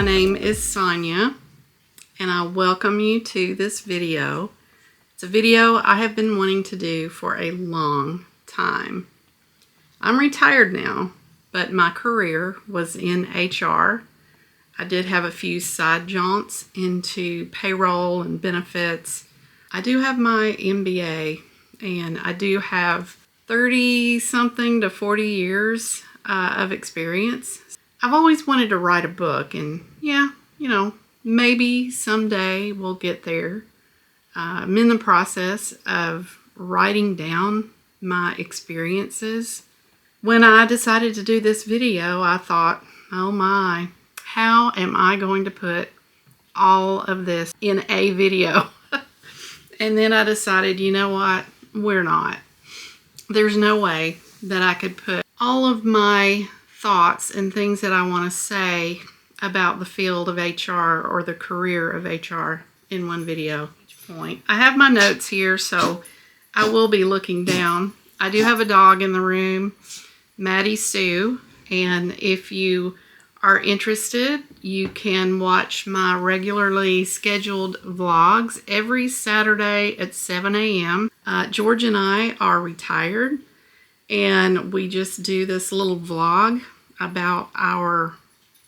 name is Sonia, and I welcome you to this video. It's a video I have been wanting to do for a long time. I'm retired now, but my career was in HR. I did have a few side jaunts into payroll and benefits. I do have my MBA, and I do have 30-something to 40 years of experience. I've always wanted to write a book, and yeah, maybe someday we'll get there. I'm in the process of writing down my experiences. When I decided to do this video, I thought, oh my, how am I going to put all of this in a video? And then I decided, you know what, we're not. There's no way that I could put all of my thoughts and things that I want to say about the field of HR or the career of HR in one video. Point. I have my notes here, so I will be looking down. I do have a dog in the room, Maddie Sue, and if you are interested, you can watch my regularly scheduled vlogs every Saturday at 7 a.m. George and I are retired, and we just do this little vlog about our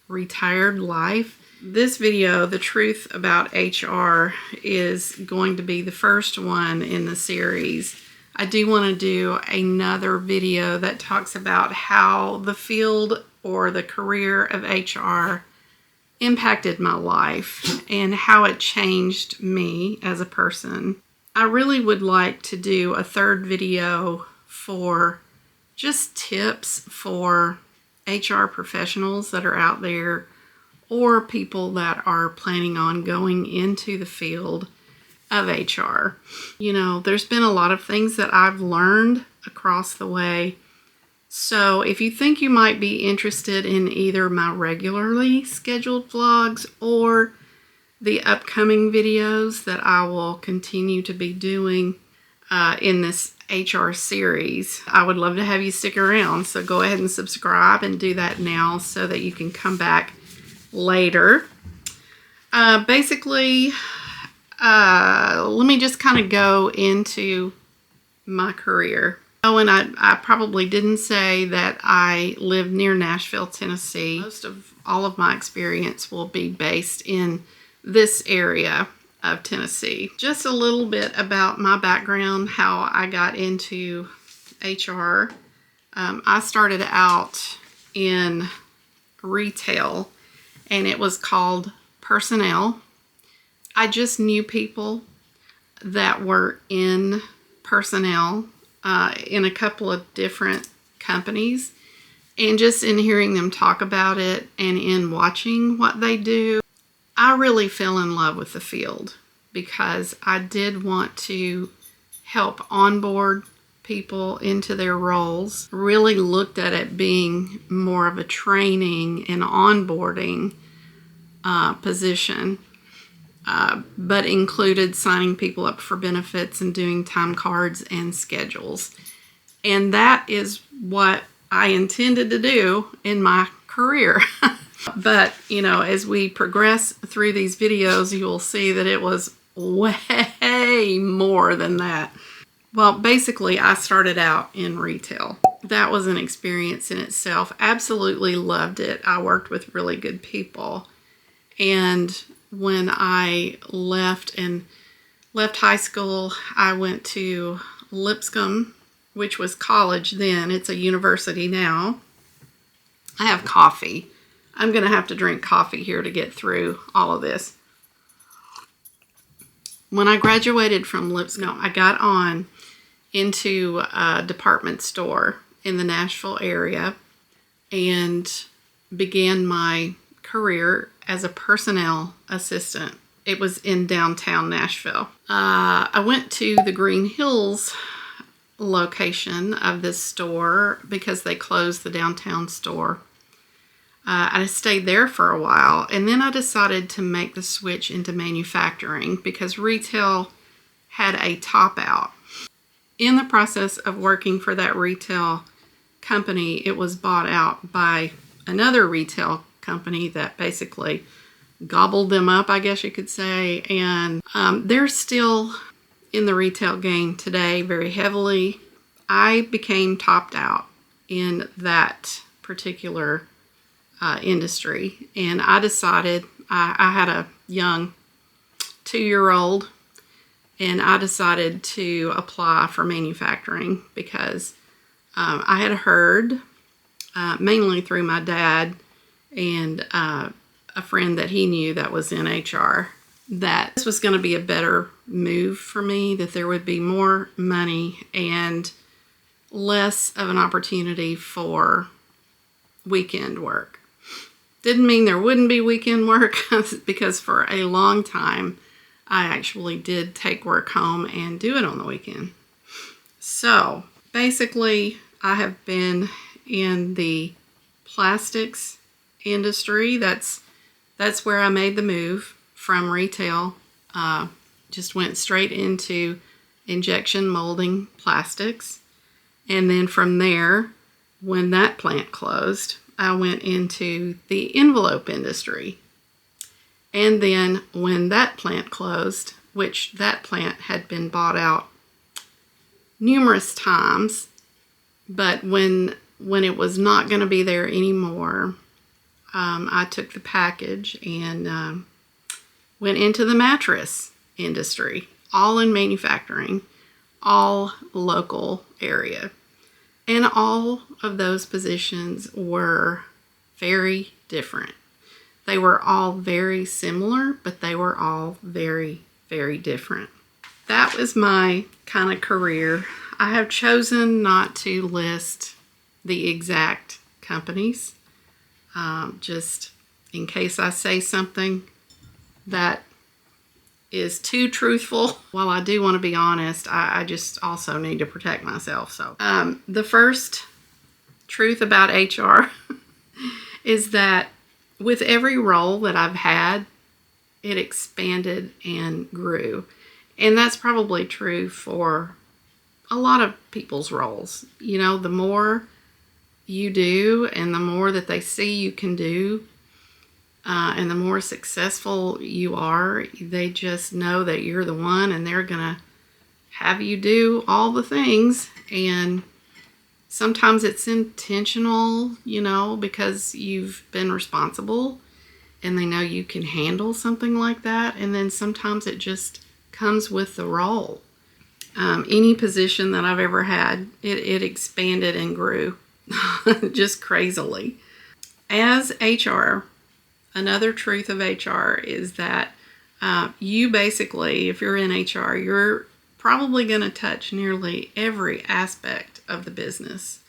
retired life. This video, The Truth About HR, is going to be the first one in the series. I do want to do another video that talks about how the field or the career of HR impacted my life and how it changed me as a person. I really would like to do a third video for just tips for HR professionals that are out there, or people that are planning on going into the field of HR. There's been a lot of things that I've learned across the way. So if you think you might be interested in either my regularly scheduled vlogs or the upcoming videos that I will continue to be doing in this HR series, I would love to have you stick around. So go ahead and subscribe and do that now so that you can come back later. Basically, let me just kind of go into my career. Oh, and I probably didn't say that I live near Nashville, Tennessee. Most of all of my experience will be based in this area of Tennessee. Just a little bit about my background, how I got into HR. I started out in retail, and it was called personnel. I just knew people that were in personnel in a couple of different companies, and just in hearing them talk about it and in watching what they do, I really fell in love with the field because I did want to help onboard people into their roles. Really looked at it being more of a training and onboarding position, but included signing people up for benefits and doing time cards and schedules. And that is what I intended to do in my career. But, as we progress through these videos, you will see that it was way more than that. Well, basically, I started out in retail. That was an experience in itself. Absolutely loved it. I worked with really good people. And when I left high school, I went to Lipscomb, which was college then. It's a university now. I have coffee. I'm going to have to drink coffee here to get through all of this. When I graduated from Lipscomb, I got on into a department store in the Nashville area and began my career as a personnel assistant. It was in downtown Nashville. I went to the Green Hills location of this store because they closed the downtown store. I stayed there for a while, and then I decided to make the switch into manufacturing because retail had a top out. In the process of working for that retail company, it was bought out by another retail company that basically gobbled them up, I guess you could say. And they're still in the retail game today very heavily. I became topped out in that particular industry, and I decided, I had a young 2-year-old, and I decided to apply for manufacturing because I had heard, mainly through my dad and a friend that he knew that was in HR, that this was going to be a better move for me, that there would be more money and less of an opportunity for weekend work. Didn't mean there wouldn't be weekend work, because for a long time I actually did take work home and do it on the weekend. So basically, I have been in the plastics industry. That's where I made the move from retail. Just went straight into injection molding plastics. And then from there, when that plant closed, I went into the envelope industry. And then when that plant closed, which that plant had been bought out numerous times, but when it was not going to be there anymore, I took the package and went into the mattress industry, all in manufacturing, all local area. And all of those positions were very different. They were all very similar, but they were all very, very different. That was my kind of career. I have chosen not to list the exact companies, just in case I say something that is too truthful. While I do want to be honest, I just also need to protect myself. So the first truth about HR is that with every role that I've had, it expanded and grew. And that's probably true for a lot of people's roles. You know, the more you do and the more that they see you can do, and the more successful you are, they just know that you're the one, and they're going to have you do all the things. And sometimes it's intentional, you know, because you've been responsible and they know you can handle something like that. And then sometimes it just comes with the role. Any position that I've ever had, it expanded and grew just crazily. As HR, another truth of HR is that you basically, if you're in HR, you're probably going to touch nearly every aspect of the business,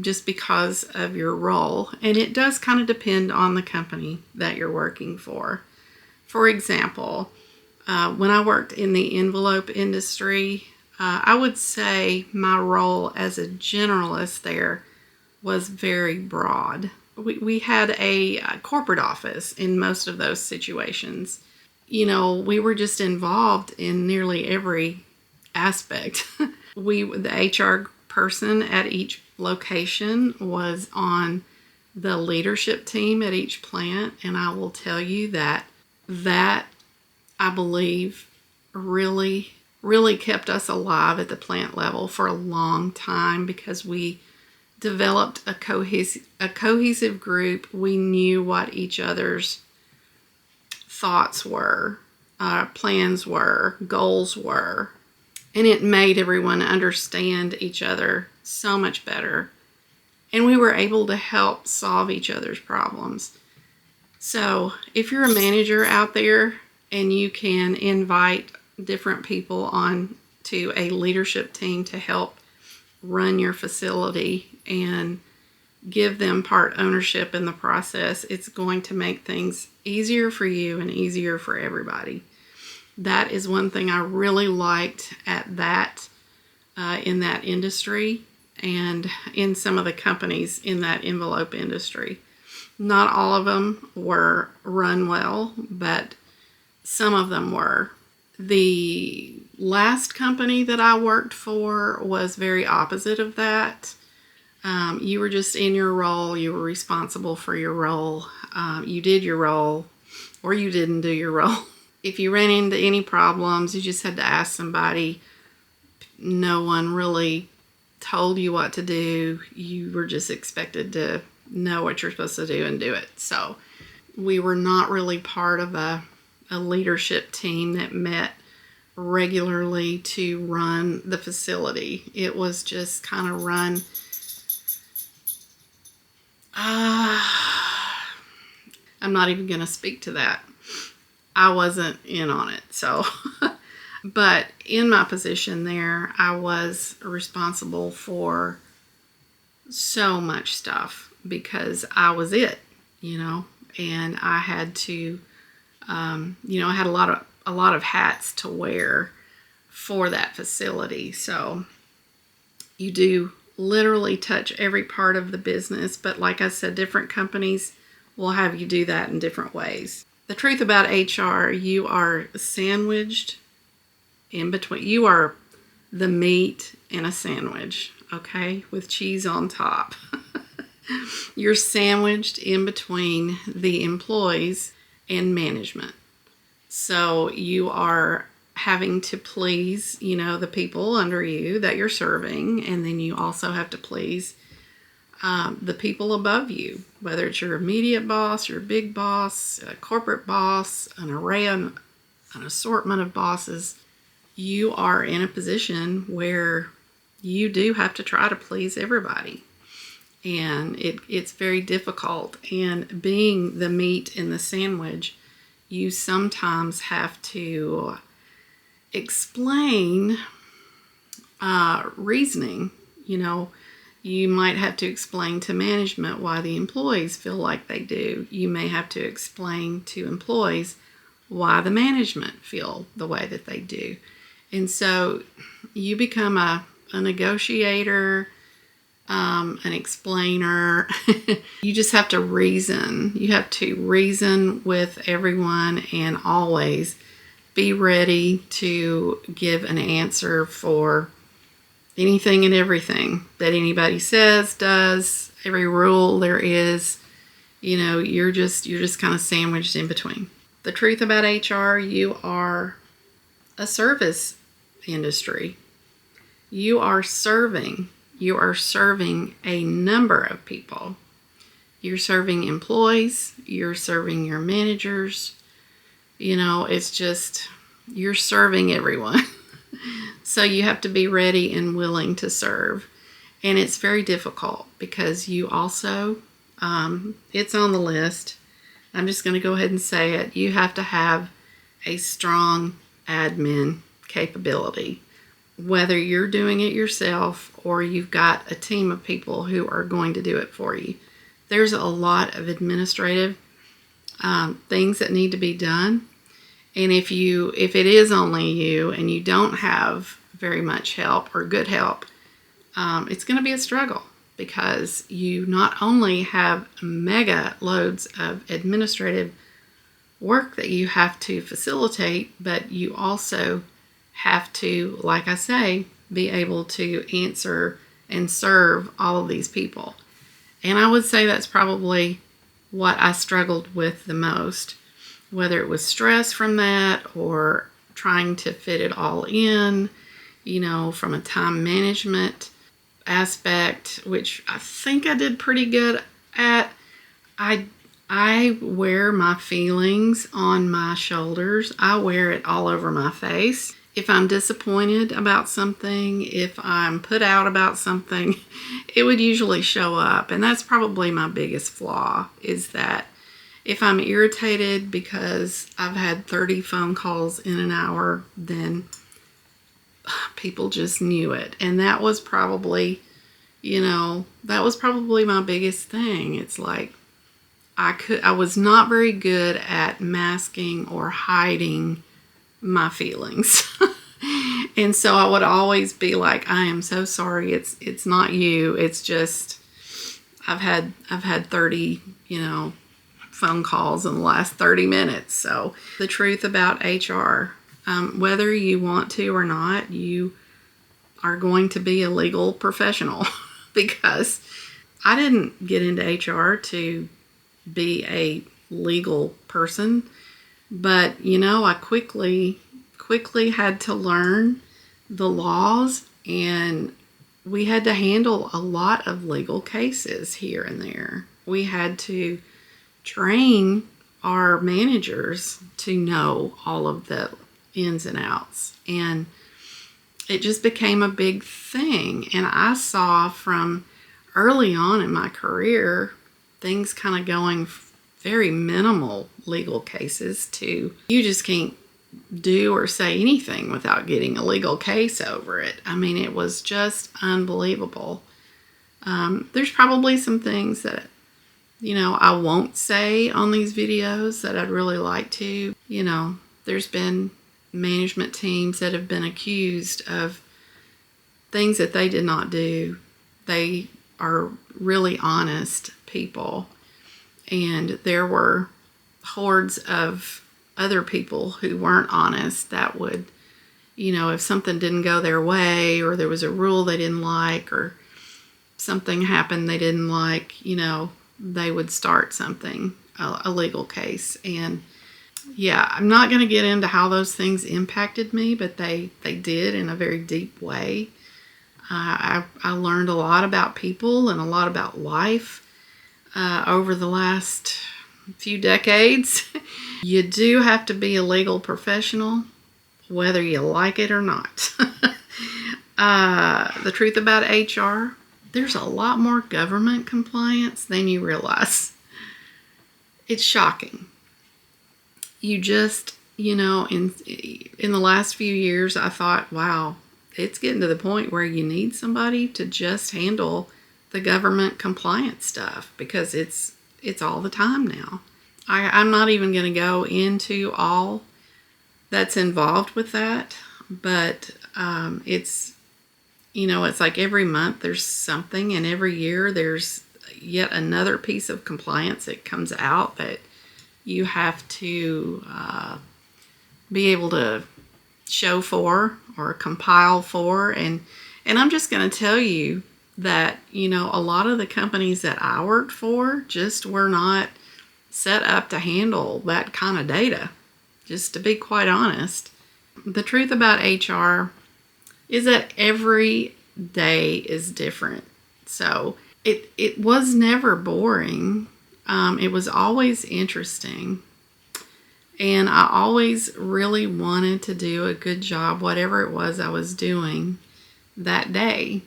just because of your role. And it does kind of depend on the company that you're working for. For example, when I worked in the envelope industry, I would say my role as a generalist there was very broad. We had a corporate office in most of those situations. You know, we were just involved in nearly every aspect. The HR person at each location was on the leadership team at each plant, and I will tell you that I believe really kept us alive at the plant level for a long time, because we developed a cohesive group. We knew what each other's thoughts were, plans were, goals were, and it made everyone understand each other so much better. And we were able to help solve each other's problems. So if you're a manager out there and you can invite different people on to a leadership team to help run your facility and give them part ownership in the process, it's going to make things easier for you and easier for everybody. That is one thing I really liked at that in that industry and in some of the companies in that envelope industry. Not all of them were run well, but some of them were. The last company that I worked for was very opposite of that. You were just in your role. You were responsible for your role. You did your role. or you didn't do your role. If you ran into any problems, you just had to ask somebody. No one really told you what to do. You were just expected to know what you're supposed to do and do it. So we were not really part of a leadership team that met regularly to run the facility. It was just kind of run. I'm not even going to speak to that. I wasn't in on it. So, but in my position there, I was responsible for so much stuff because I was it, and I had to, I had a lot of hats to wear for that facility. So you do literally touch every part of the business, but like I said, different companies will have you do that in different ways. The truth about HR, you are sandwiched in between. You are the meat in a sandwich, okay, with cheese on top. You're sandwiched in between the employees and management. So you are having to please, the people under you that you're serving, and then you also have to please the people above you, whether it's your immediate boss, your big boss, a corporate boss, an assortment of bosses. You are in a position where you do have to try to please everybody. And it's very difficult. And being the meat in the sandwich, you sometimes have to explain reasoning. You might have to explain to management why the employees feel like they do. You may have to explain to employees why the management feel the way that they do. And so you become a negotiator, an explainer. You just have to reason. You have to reason with everyone and always be ready to give an answer for anything and everything that anybody says, does, every rule there is. You're just kind of sandwiched in between. The truth about HR, you are a service industry. You are serving a number of people. You're serving employees, you're serving your managers. It's just, you're serving everyone. So you have to be ready and willing to serve. And it's very difficult because you also, it's on the list. I'm just going to go ahead and say it. You have to have a strong admin capability. Whether you're doing it yourself or you've got a team of people who are going to do it for you. There's a lot of administrative things that need to be done. And if it is only you and you don't have very much help or good help, it's going to be a struggle because you not only have mega loads of administrative work that you have to facilitate, but you also have to, like I say, be able to answer and serve all of these people. And I would say that's probably what I struggled with the most, whether it was stress from that or trying to fit it all in, from a time management aspect, which I think I did pretty good at. I wear my feelings on my shoulders. I wear it all over my face. If I'm disappointed about something, if I'm put out about something, it would usually show up. And that's probably my biggest flaw, is that if I'm irritated because I've had 30 phone calls in an hour, then people just knew it. And that was probably, my biggest thing. It's like I was not very good at masking or hiding my feelings. And so I would always be like, I am so sorry. It's not you. It's just I've had 30, phone calls in the last 30 minutes. So the truth about HR, whether you want to or not, you are going to be a legal professional because I didn't get into HR to be a legal person. But, I quickly had to learn the laws, and we had to handle a lot of legal cases here and there. We had to train our managers to know all of the ins and outs. And it just became a big thing. And I saw from early on in my career things kind of going very minimal legal cases to you just can't do or say anything without getting a legal case over it. I mean, it was just unbelievable. There's probably some things that, I won't say on these videos that I'd really like to. There's been management teams that have been accused of things that they did not do. They are really honest people. And there were hordes of other people who weren't honest that would, if something didn't go their way, or there was a rule they didn't like, or something happened they didn't like, they would start something, a legal case. And yeah, I'm not going to get into how those things impacted me, but they did in a very deep way. I learned a lot about people and a lot about life over the last few decades. You do have to be a legal professional, whether you like it or not. The truth about HR, there's a lot more government compliance than you realize. It's shocking. You just, in the last few years, I thought, wow, it's getting to the point where you need somebody to just handle the government compliance stuff, because it's all the time now. I'm not even going to go into all that's involved with that, but it's like every month there's something, and every year there's yet another piece of compliance that comes out that you have to be able to show for or compile for. And I'm just going to tell you that, a lot of the companies that I worked for just were not set up to handle that kind of data, just to be quite honest. The truth about HR is that every day is different. So it was never boring. It was always interesting. And I always really wanted to do a good job, whatever it was I was doing that day.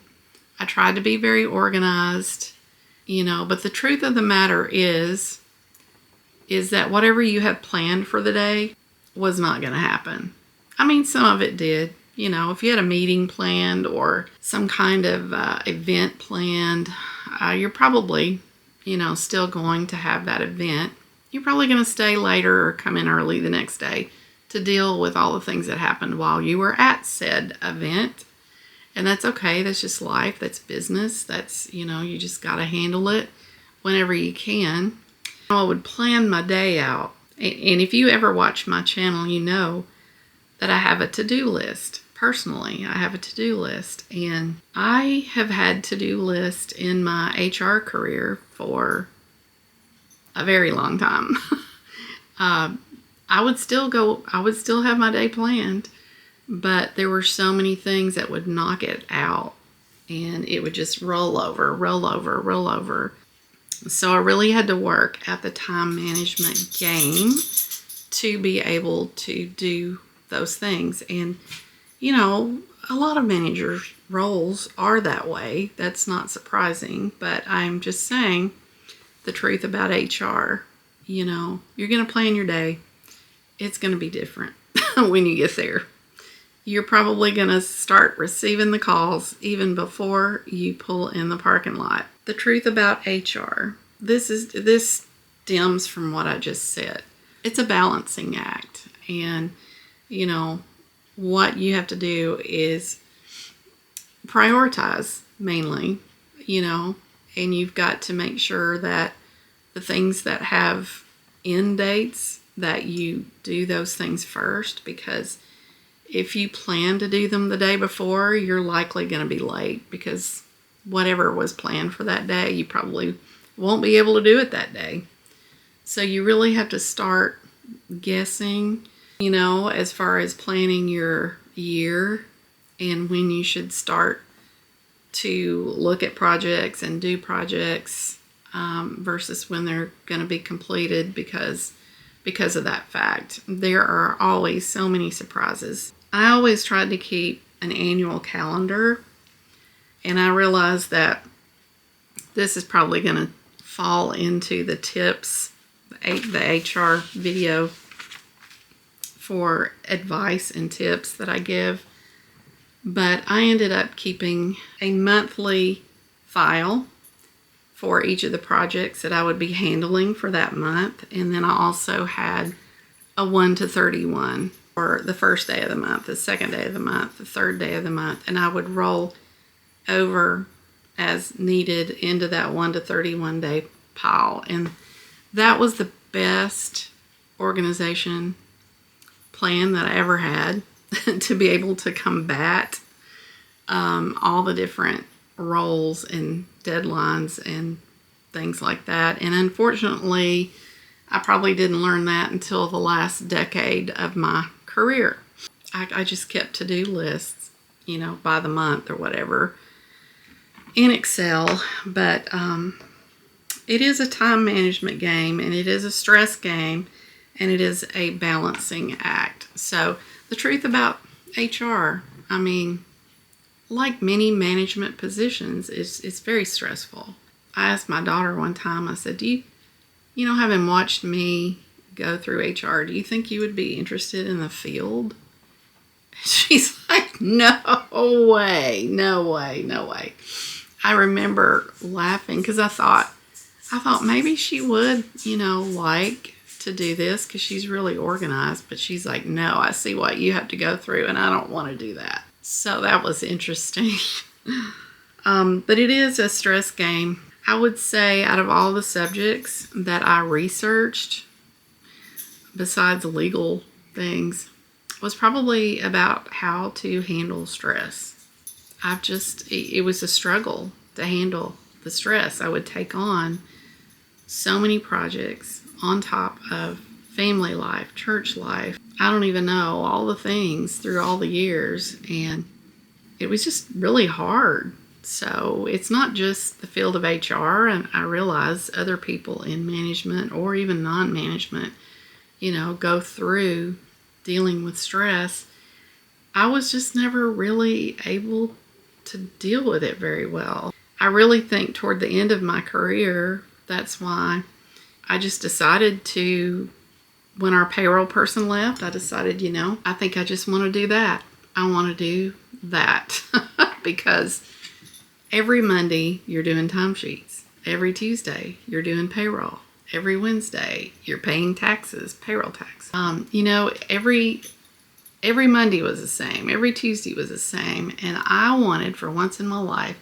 I tried to be very organized, but the truth of the matter is that whatever you have planned for the day was not going to happen. I mean, some of it did. If you had a meeting planned or some kind of event planned, you're probably, still going to have that event. You're probably going to stay later or come in early the next day to deal with all the things that happened while you were at said event. And that's okay. That's just life. That's business. That's, you just got to handle it whenever you can. I would plan my day out. And if you ever watch my channel, you know that I have a to-do list. Personally, I have a to-do list. And I have had to-do lists in my HR career for a very long time. I would still have my day planned, but there were so many things that would knock it out, and it would just roll over. So I really had to work at the time management game to be able to do those things. And, a lot of managers' roles are that way. That's not surprising, but I'm just saying the truth about HR. You're going to plan your day. It's going to be different when you get there. You're probably going to start receiving the calls even before you pull in the parking lot. The truth about HR. This stems from what I just said. It's a balancing act. And, what you have to do is prioritize mainly, and you've got to make sure that the things that have end dates, that you do those things first, because if you plan to do them the day before, you're likely going to be late, because whatever was planned for that day, you probably won't be able to do it that day. So you really have to start guessing, as far as planning your year and when you should start to look at projects and do projects versus when they're going to be completed because of that fact. There are always so many surprises. I always tried to keep an annual calendar, and I realized that this is probably going to fall into the tips, the HR video for advice and tips that I give. But I ended up keeping a monthly file for each of the projects that I would be handling for that month. And then I also had a 1 to 31 for the first day of the month, the second day of the month, the third day of the month. And I would roll over as needed into that 1 to 31 day pile. And that was the best organization plan that I ever had to be able to combat all the different roles and deadlines and things like that. And unfortunately, I probably didn't learn that until the last decade of my career. I just kept to-do lists, by the month or whatever in Excel. But it is a time management game, and it is a stress game, and it is a balancing act. So the truth about HR, like many management positions, it's very stressful. I asked my daughter one time, I said, having watched me go through HR, do you think you would be interested in the field? She's like, no way. I remember laughing because I thought maybe she would, like to do this because she's really organized. But she's like, no, I see what you have to go through and I don't want to do that. So that was interesting. But it is a stress game. I would say out of all the subjects that I researched, besides legal things, was probably about how to handle stress. It was a struggle to handle the stress. I would take on so many projects on top of family life, church life. I don't even know all the things through all the years, and it was just really hard. So it's not just the field of HR, and I realize other people in management or even non-management, go through dealing with stress. I was just never really able to deal with it very well. I really think toward the end of my career, that's why I just decided to, when our payroll person left, I decided, I think I just want to do that. I want to do that because every Monday you're doing timesheets. Every Tuesday you're doing payroll. Every Wednesday you're paying taxes, payroll tax. Every Monday was the same. Every Tuesday was the same. And I wanted, for once in my life,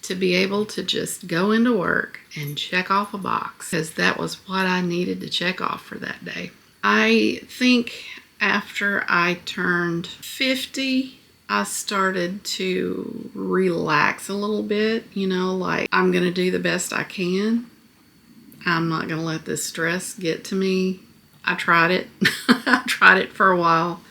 to be able to just go into work and check off a box, because that was what I needed to check off for that day. I think after I turned 50, I started to relax a little bit, like I'm going to do the best I can. I'm not going to let this stress get to me. I tried it. I tried it for a while.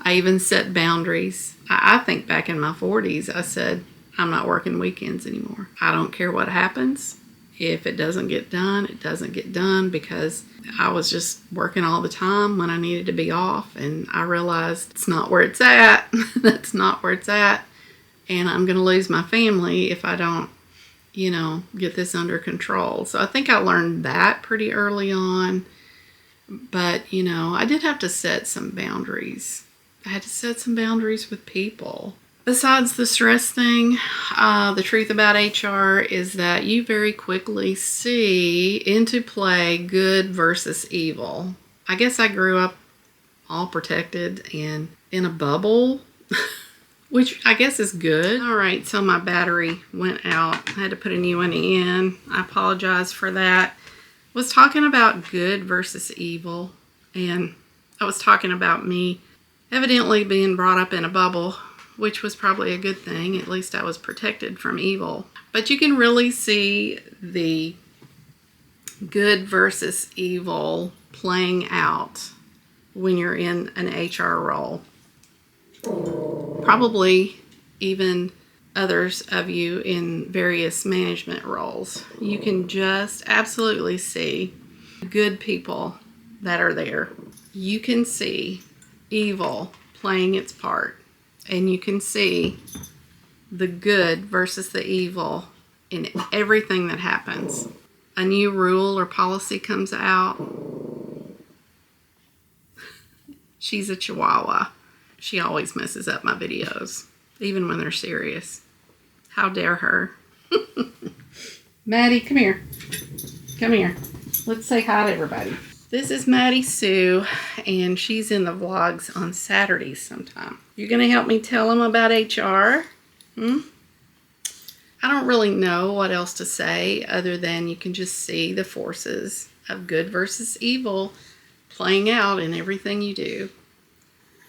I even set boundaries. I think back in my 40s, I said, I'm not working weekends anymore. I don't care what happens. If it doesn't get done, it doesn't get done, because I was just working all the time when I needed to be off. And I realized it's not where it's at. That's not where it's at. And I'm going to lose my family if I don't, get this under control. So I think I learned that pretty early on. But, I did have to set some boundaries. I had to set some boundaries with people. Besides the stress thing, the truth about HR is that you very quickly see into play good versus evil. I guess I grew up all protected and in a bubble, which I guess is good. All right, so my battery went out. I had to put a new one in. I apologize for that. I was talking about good versus evil, and I was talking about me evidently being brought up in a bubble, which was probably a good thing. At least I was protected from evil. But you can really see the good versus evil playing out when you're in an HR role. Probably even others of you in various management roles. You can just absolutely see good people that are there. You can see evil playing its part, and you can see the good versus the evil in everything that happens. A new rule or policy comes out. She's a Chihuahua. She always messes up my videos, even when they're serious. How dare her? Maddie, come here. Come here. Let's say hi to everybody. This is Maddie Sue, and she's in the vlogs on Saturdays sometime. You're going to help me tell them about HR? I don't really know what else to say other than you can just see the forces of good versus evil playing out in everything you do.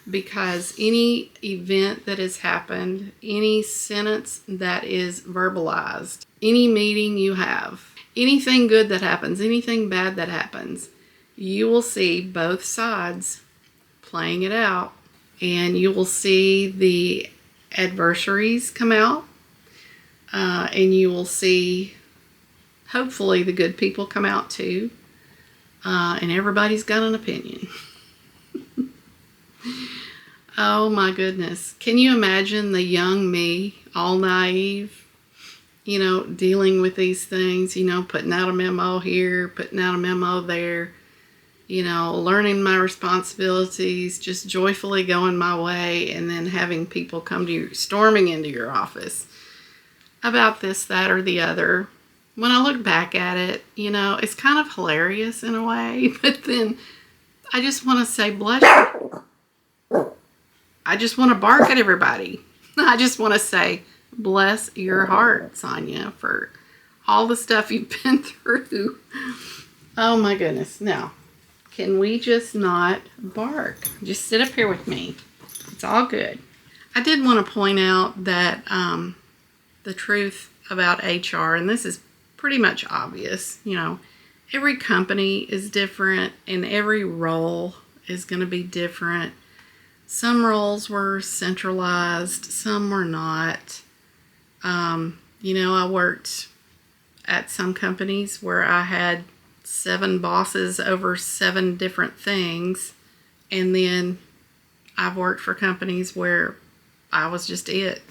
Because any event that has happened, any sentence that is verbalized, any meeting you have, anything good that happens, anything bad that happens, you will see both sides playing it out, and you will see the adversaries come out, and you will see hopefully the good people come out too, and everybody's got an opinion. Oh my goodness. Can you imagine the young me, all naive, dealing with these things, putting out a memo here, putting out a memo there, learning my responsibilities, just joyfully going my way, and then having people come to you, storming into your office about this, that, or the other. When I look back at it, it's kind of hilarious in a way, but then I just want to say, bless you. I just want to bark at everybody. I just want to say, bless your heart, Sonia, for all the stuff you've been through. Oh my goodness. Now, can we just not bark? Just sit up here with me. It's all good. I did want to point out that the truth about HR, and this is pretty much obvious, every company is different and every role is going to be different. Some roles were centralized, some were not. I worked at some companies where I had 7 bosses over 7 different things. And then I've worked for companies where I was just it,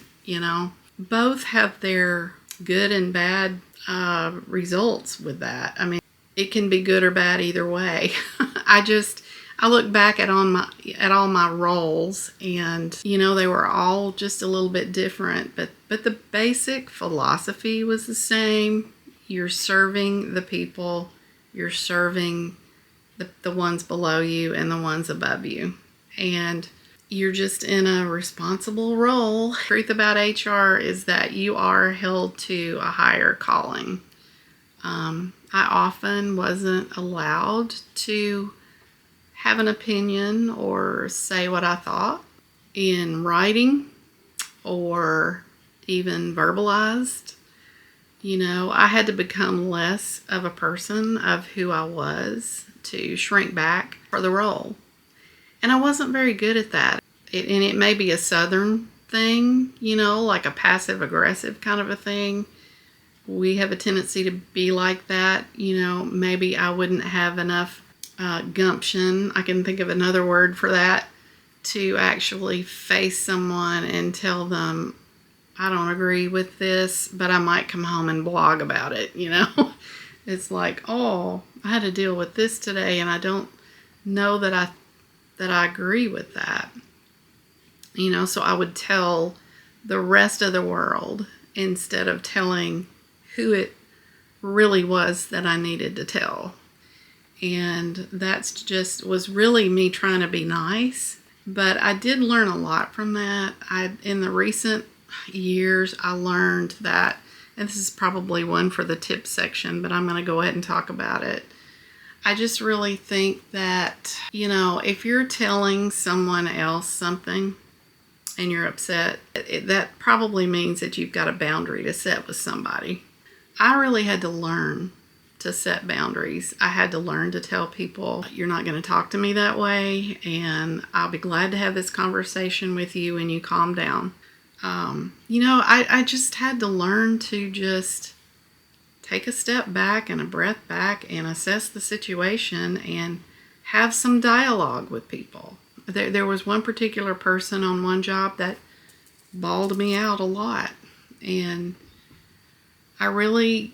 Both have their good and bad results with that. I mean, it can be good or bad either way. I look back at all my roles, and they were all just a little bit different, but the basic philosophy was the same. You're serving the people, you're serving the ones below you and the ones above you, and you're just in a responsible role. The truth about HR is that you are held to a higher calling. I often wasn't allowed to have an opinion or say what I thought in writing or even verbalized. I had to become less of a person of who I was to shrink back for the role. And I wasn't very good at that. And it may be a Southern thing, like a passive aggressive kind of a thing. We have a tendency to be like that. Maybe I wouldn't have enough gumption, I can think of another word for that, to actually face someone and tell them, I don't agree with this, but I might come home and blog about it, It's like, oh, I had to deal with this today, and I don't know that I agree with that. So I would tell the rest of the world instead of telling who it really was that I needed to tell. And was really me trying to be nice. But I did learn a lot from that. In the recent years, I learned that, and this is probably one for the tip section, but I'm going to go ahead and talk about it. I just really think that, if you're telling someone else something and you're upset, that probably means that you've got a boundary to set with somebody. I really had to learn to set boundaries. I had to learn to tell people, you're not going to talk to me that way, and I'll be glad to have this conversation with you when you calm down. I just had to learn to just take a step back and a breath back and assess the situation and have some dialogue with people. There was one particular person on one job that bawled me out a lot, and I really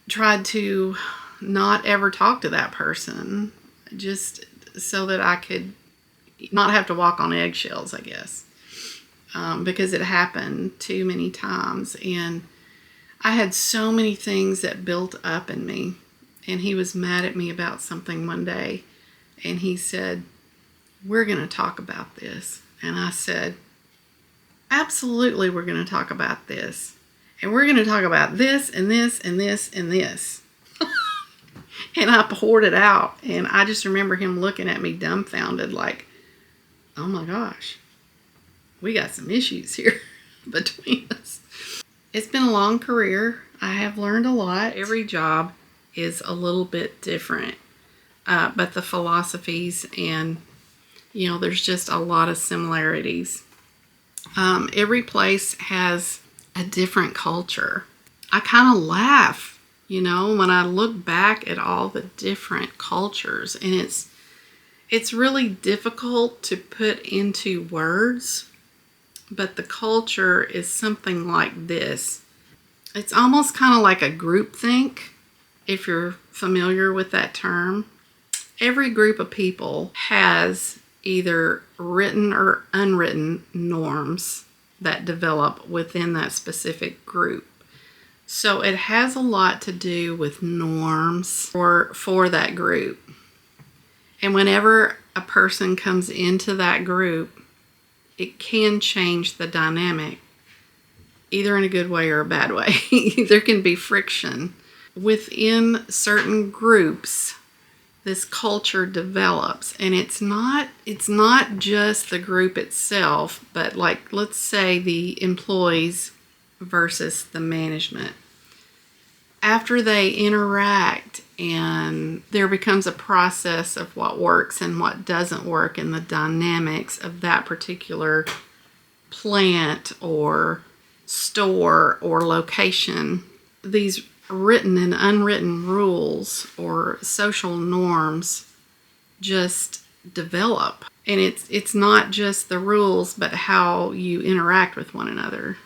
tried to not ever talk to that person, just so that I could not have to walk on eggshells, I guess, because it happened too many times, and I had so many things that built up in me. And he was mad at me about something one day, and he said, "We're going to talk about this." And I said, "Absolutely, we're going to talk about this. And we're going to talk about this and this and this and this." And I poured it out, and I just remember him looking at me dumbfounded like, oh my gosh, we got some issues here between us. It's been a long career. I have learned a lot. Every job is a little bit different, but the philosophies and, there's just a lot of similarities. Every place has a different culture. I kind of laugh, when I look back at all the different cultures, and it's really difficult to put into words, but the culture is something like this. It's almost kind of like a groupthink, if you're familiar with that term. Every group of people has either written or unwritten norms that develop within that specific group. So it has a lot to do with norms for that group. And whenever a person comes into that group, it can change the dynamic, either in a good way or a bad way. There can be friction. Within certain groups, this culture develops, and it's not just the group itself, but like, let's say the employees versus the management. After they interact and there becomes a process of what works and what doesn't work and the dynamics of that particular plant or store or location, these written and unwritten rules or social norms just develop. And it's not just the rules, but how you interact with one another,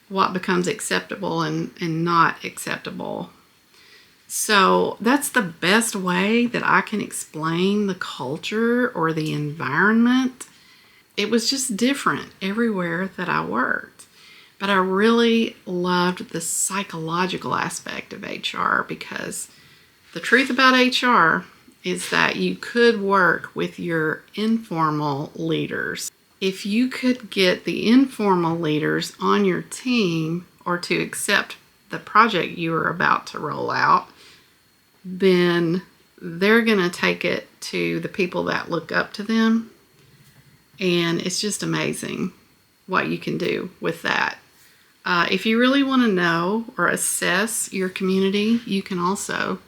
what becomes acceptable and not acceptable. So that's the best way that I can explain the culture or the environment. It was just different everywhere that I worked. But I really loved the psychological aspect of HR, because the truth about HR is that you could work with your informal leaders. If you could get the informal leaders on your team or to accept the project you are about to roll out, then they're going to take it to the people that look up to them. And it's just amazing what you can do with that. If you really want to know or assess your community, you can also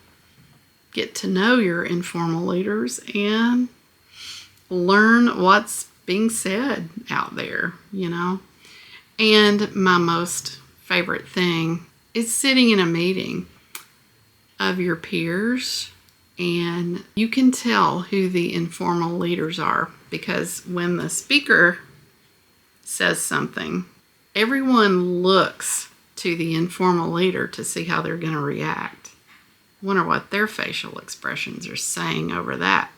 get to know your informal leaders and learn what's being said out there, And my most favorite thing is sitting in a meeting of your peers, and you can tell who the informal leaders are, because when the speaker says something, everyone looks to the informal leader to see how they're going to react. Wonder what their facial expressions are saying over that.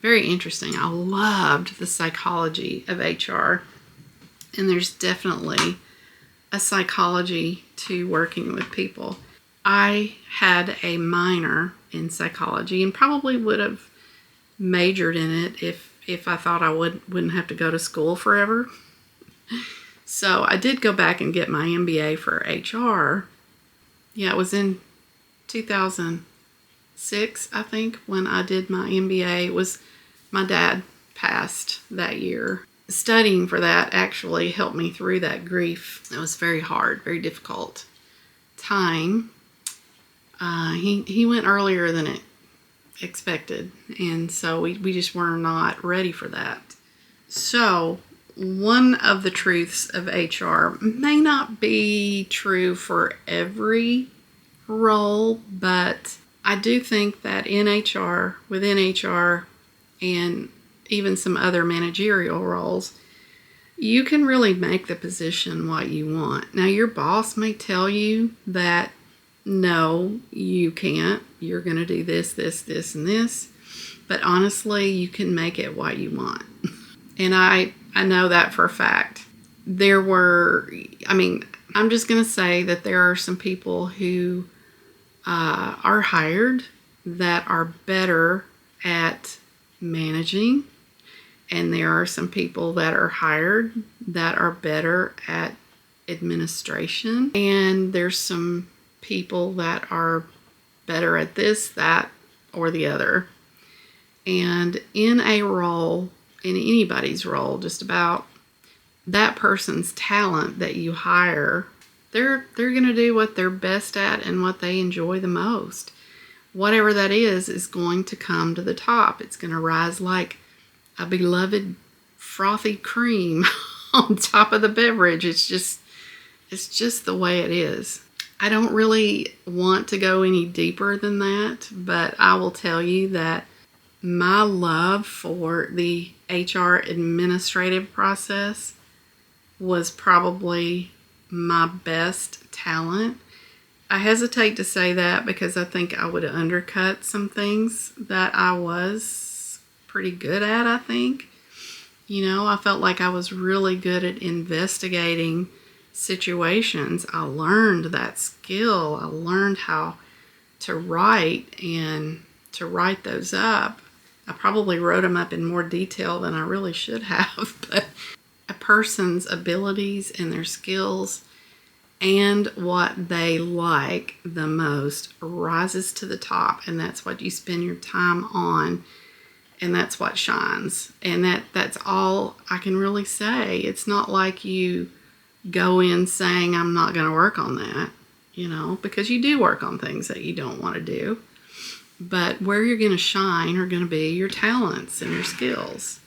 Very interesting. I loved the psychology of HR, and there's definitely a psychology to working with people. I had a minor in psychology and probably would have majored in it if I thought I wouldn't have to go to school forever. So I did go back and get my MBA for HR. Yeah, it was in 2006, I think, when I did my MBA. It was my dad passed that year. Studying for that actually helped me through that grief. It was very hard, very difficult time. He went earlier than expected, and so we just were not ready for that. So one of the truths of HR may not be true for every role, but I do think that in HR, within HR, and even some other managerial roles, you can really make the position what you want. Now, your boss may tell you that, no, you can't. You're going to do this, this, this, and this. But honestly, you can make it what you want. And I know that for a fact. I'm just going to say that there are some people who are hired that are better at managing. And there are some people that are hired that are better at administration. And there's some people that are better at this, that, or the other. And in a role, in anybody's role, just about, that person's talent that you hire, they're going to do what they're best at and what they enjoy the most. Whatever that is going to come to the top. It's going to rise like a beloved frothy cream on top of the beverage. It's just the way it is. I don't really want to go any deeper than that, but I will tell you that my love for the HR administrative process was probably my best talent. I hesitate to say that because I think I would undercut some things that I was pretty good at, I think. I felt like I was really good at investigating situations. I learned that skill. I learned how to write and to write those up. I probably wrote them up in more detail than I really should have, but a person's abilities and their skills and what they like the most rises to the top, and that's what you spend your time on, and that's what shines. And that's all I can really say. It's not like you go in saying, I'm not going to work on that, because you do work on things that you don't want to do. But where you're going to shine are going to be your talents and your skills.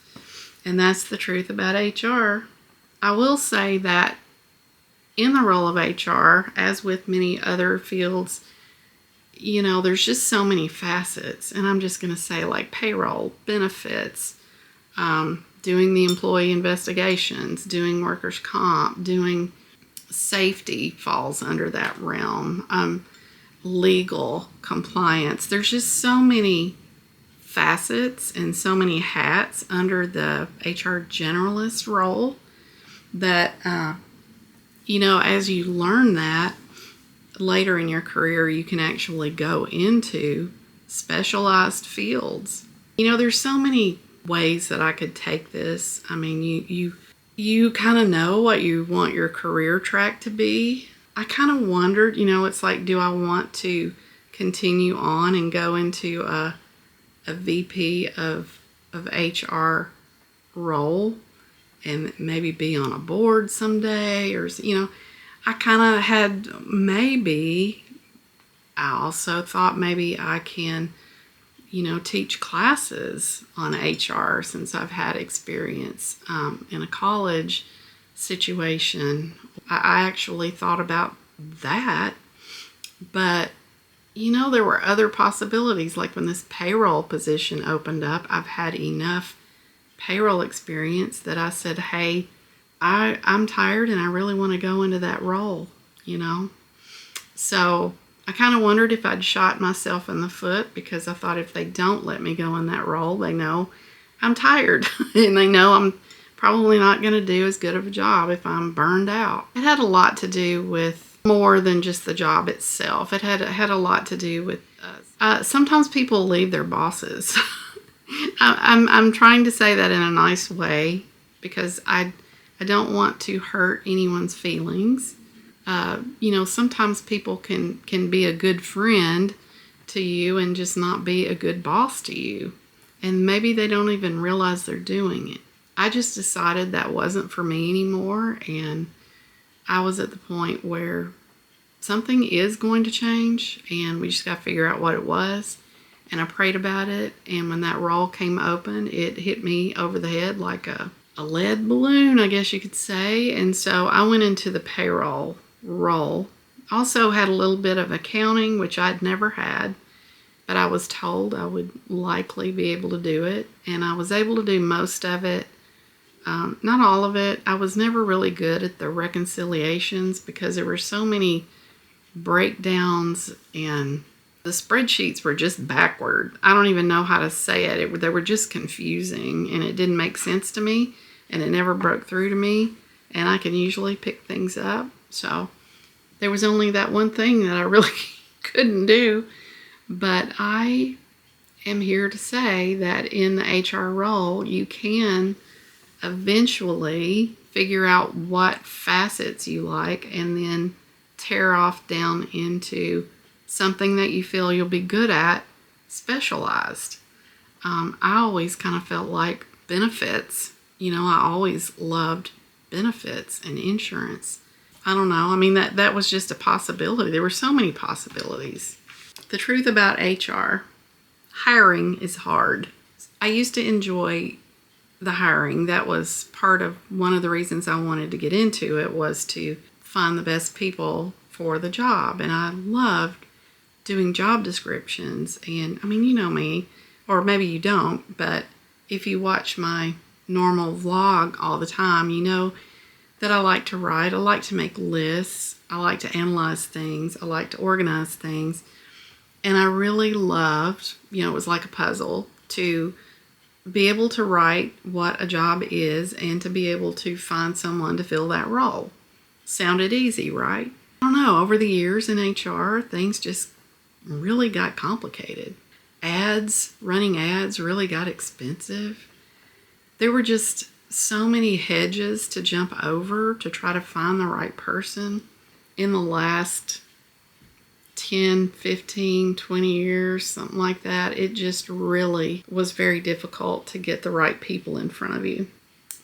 And that's the truth about HR. I will say that in the role of HR, as with many other fields, there's just so many facets. And I'm just going to say, like, payroll, benefits, doing the employee investigations, doing workers' comp, doing safety falls under that realm, legal, compliance. There's just so many facets and so many hats under the HR generalist role that, as you learn that later in your career, you can actually go into specialized fields. There's so many ways that I could take this. I mean, you kind of know what you want your career track to be. I kind of wondered, it's like, do I want to continue on and go into a VP of HR role and maybe be on a board someday, or I kind of had I also thought maybe I can teach classes on HR, since I've had experience in a college situation. I actually thought about that, but there were other possibilities. Like when this payroll position opened up, I've had enough payroll experience that I said, hey, I'm tired and I really want to go into that role, So I kind of wondered if I'd shot myself in the foot, because I thought if they don't let me go in that role, they know I'm tired and they know I'm probably not going to do as good of a job if I'm burned out. It had a lot to do with more than just the job itself. It had a lot to do with sometimes people leave their bosses. I'm trying to say that in a nice way, because I don't want to hurt anyone's feelings. Sometimes people can be a good friend to you and just not be a good boss to you. And maybe they don't even realize they're doing it. I just decided that wasn't for me anymore, and I was at the point where something is going to change, and we just got to figure out what it was. And I prayed about it, and when that role came open, it hit me over the head like a lead balloon, I guess you could say. And so I went into the payroll role. Also had a little bit of accounting, which I'd never had, but I was told I would likely be able to do it, and I was able to do most of it. Not all of it. I was never really good at the reconciliations because there were so many breakdowns, and the spreadsheets were just backward. I don't even know how to say it. They were just confusing, and it didn't make sense to me, and it never broke through to me, and I can usually pick things up. So there was only that one thing that I really couldn't do. But I am here to say that in the HR role, you can eventually figure out what facets you like and then tear off down into something that you feel you'll be good at, specialized. I always kind of felt like benefits. I always loved benefits and insurance. I don't know. I mean, that was just a possibility. There were so many possibilities. The truth about HR, hiring is hard. I used to enjoy the hiring. That was part of one of the reasons I wanted to get into it, was to find the best people for the job. And I loved doing job descriptions. And I mean, you know me, or maybe you don't, but if you watch my normal vlog all the time, you know that I like to write. I like to make lists. I like to analyze things. I like to organize things. And I really loved, it was like a puzzle, to be able to write what a job is and to be able to find someone to fill that role. Sounded easy, right? I don't know. Over the years in HR, things just really got complicated. Running ads really got expensive. There were just so many hedges to jump over to try to find the right person. In the last 10, 15, 20 years, something like that, it just really was very difficult to get the right people in front of you.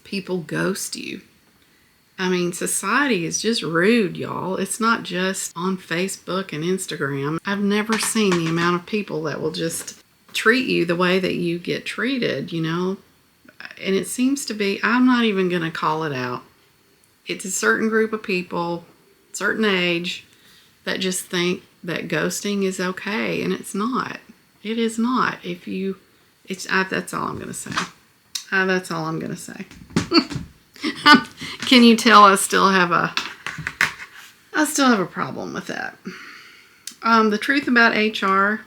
People ghost you. I mean, society is just rude, y'all. It's not just on Facebook and Instagram. I've never seen the amount of people that will just treat you the way that you get treated, And it seems to be, I'm not even going to call it out. It's a certain group of people, certain age, that just think that ghosting is okay, and it's not. It is not. That's all I'm going to say. That's all I'm going to say. Can you tell I still have a problem with that? The truth about HR,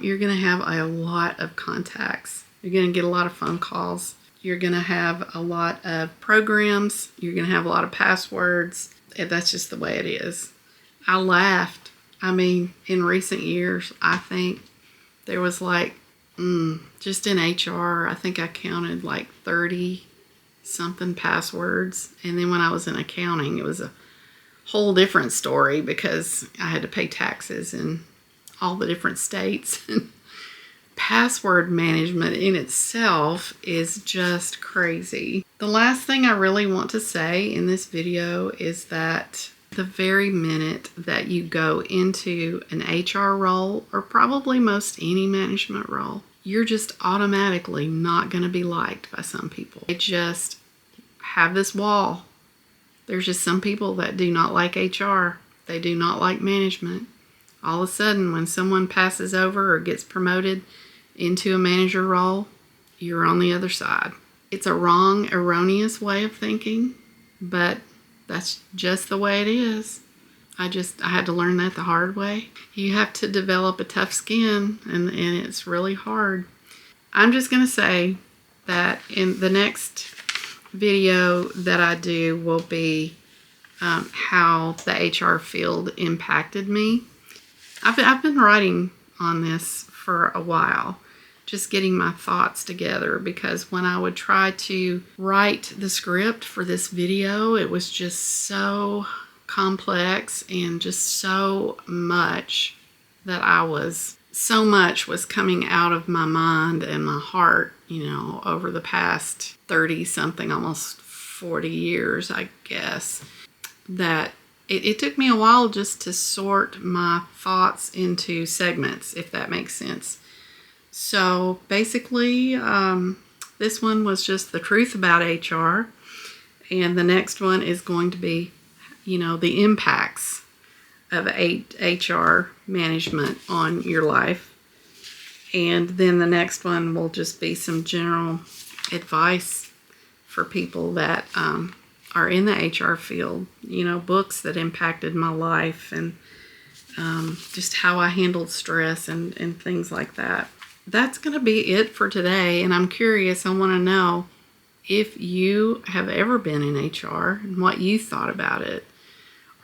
you're going to have a lot of contacts. You're going to get a lot of phone calls. You're going to have a lot of programs. You're going to have a lot of passwords. That's just the way it is. I laughed. I mean, in recent years, I think there was just in HR, I think I counted 30 something passwords. And then when I was in accounting, it was a whole different story because I had to pay taxes in all the different states. Password management in itself is just crazy. The last thing I really want to say in this video is that the very minute that you go into an HR role, or probably most any management role, you're just automatically not going to be liked by some people. They just have this wall. There's just some people that do not like HR. They do not like management. All of a sudden, when someone passes over or gets promoted into a manager role, you're on the other side. It's a wrong, erroneous way of thinking, but that's just the way it is. I had to learn that the hard way. You have to develop a tough skin, and it's really hard. I'm just going to say that in the next video that I do will be how the HR field impacted me. I've been writing on this for a while, just getting my thoughts together, because when I would try to write the script for this video, it was just so complex and just so much so much was coming out of my mind and my heart, over the past 30 something, almost 40 years, I guess, that it took me a while just to sort my thoughts into segments, if that makes sense. So basically, this one was just the truth about HR. And the next one is going to be, the impacts of HR management on your life. And then the next one will just be some general advice for people that are in the HR field, books that impacted my life, and just how I handled stress and things like that. That's going to be it for today. And I'm curious, I want to know if you have ever been in HR and what you thought about it.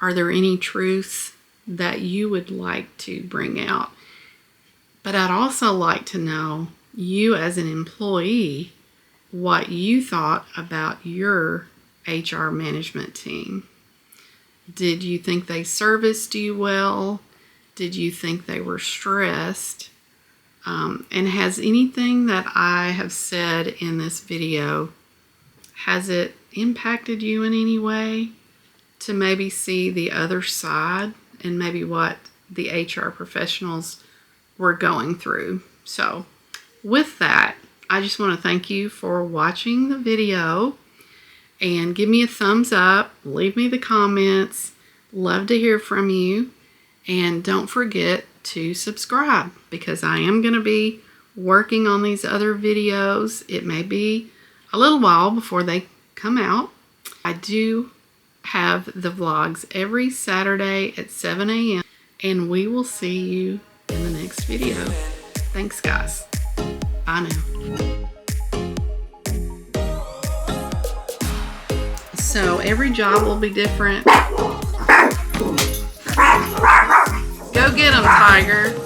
Are there any truths that you would like to bring out? But I'd also like to know, you as an employee, what you thought about your HR management team. Did you think they serviced you well? Did you think they were stressed? And has anything that I have said in this video, has it impacted you in any way to maybe see the other side and maybe what the HR professionals were going through? So with that, I just want to thank you for watching the video, and give me a thumbs up, leave me the comments. Love to hear from you. And don't forget to subscribe, because I am going to be working on these other videos. It may be a little while before they come out. I do have the vlogs every Saturday at 7 a.m. and we will see you in the next video. Thanks, guys. Bye now. So every job will be different. Go get 'em, Tiger.